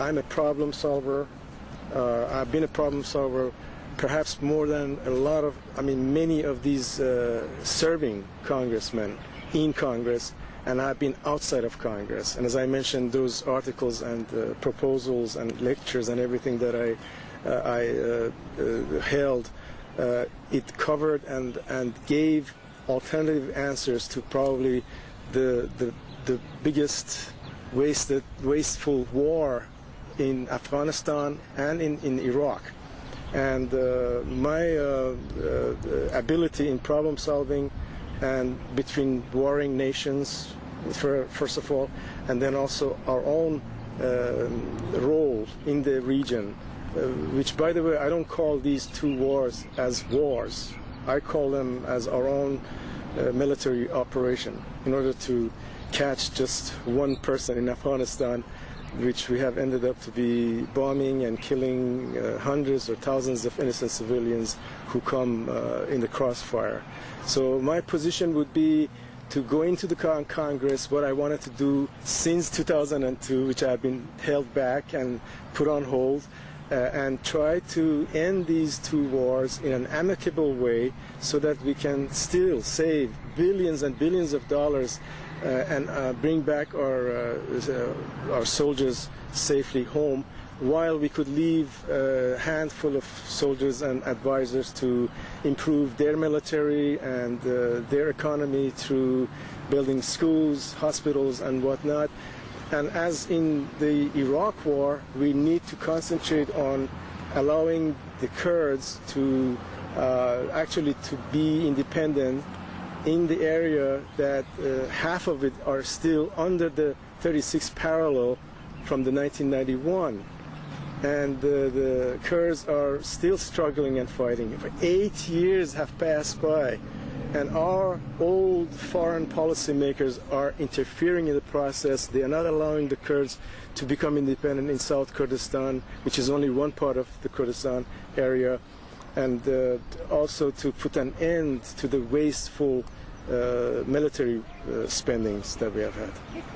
I'm a problem solver. I've been a problem solver perhaps more than many of these serving congressmen in Congress, and I've been outside of Congress. And as I mentioned, those articles and proposals and lectures and everything that I held, it covered and gave alternative answers to probably the biggest wasteful war in Afghanistan and in Iraq. And my ability in problem solving and between warring nations, first of all, and then also our own role in the region, which, by the way, I don't call these two wars as wars. I call them as our own military operation in order to catch just one person in Afghanistan, which we have ended up to be bombing and killing hundreds or thousands of innocent civilians who come in the crossfire. So my position would be to go into the Congress, what I wanted to do since 2002, which I've been held back and put on hold, and try to end these two wars in an amicable way so that we can still save billions and billions of dollars and bring back our soldiers safely home, while we could leave a handful of soldiers and advisors to improve their military and their economy through building schools, hospitals, and whatnot. And as in the Iraq war, we need to concentrate on allowing the Kurds to actually to be independent in the area that half of it are still under the 36th parallel from the 1991. And the Kurds are still struggling and fighting. 8 years have passed by, and our old foreign policymakers are interfering in the process. They are not allowing the Kurds to become independent in South Kurdistan, which is only one part of the Kurdistan area, and also to put an end to the wasteful military spendings that we have had.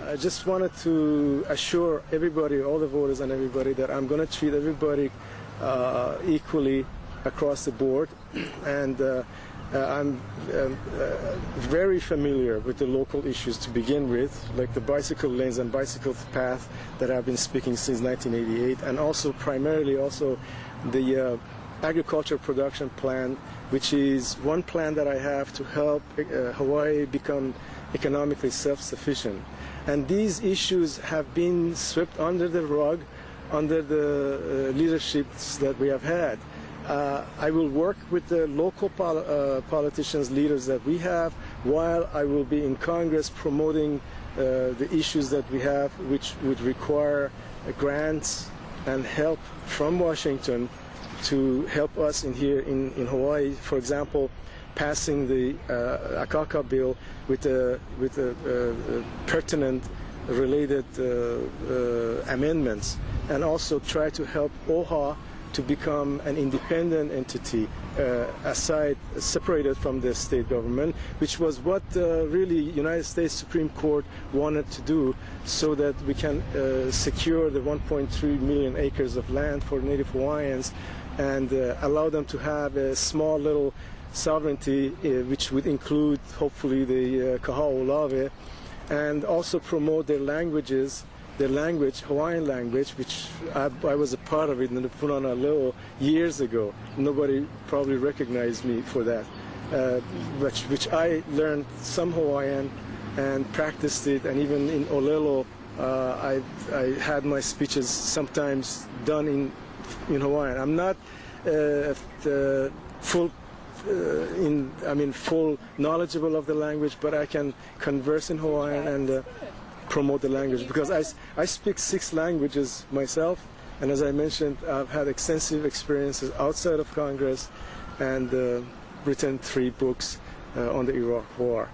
I just wanted to assure everybody, all the voters and everybody, that I'm going to treat everybody equally across the board, and I'm very familiar with the local issues to begin with, like the bicycle lanes and bicycle path that I've been speaking since 1988, and also primarily also the agriculture production plan, which is one plan that I have to help Hawaii become economically self-sufficient. And these issues have been swept under the rug under the leaderships that we have had. I will work with the local politicians, leaders that we have, while I will be in Congress promoting the issues that we have, which would require grants and help from Washington to help us here in Hawaii. For example, passing the Akaka bill with a pertinent related amendments, and also try to help OHA to become an independent entity, separated from the state government, which was what really United States Supreme Court wanted to do, so that we can secure the 1.3 million acres of land for Native Hawaiians and allow them to have a small little sovereignty, which would include hopefully the Kaha'olawe, and also promote their languages, their language, Hawaiian language, which I was a part of it in the Punana Leo years ago. Nobody probably recognized me for that, which I learned some Hawaiian and practiced it, and even in Olelo, I had my speeches sometimes done in Hawaiian. I'm not full knowledgeable of the language, but I can converse in Hawaiian and promote the language, because I speak 6 languages myself, and as I mentioned, I've had extensive experiences outside of Congress and written 3 books on the Iraq War.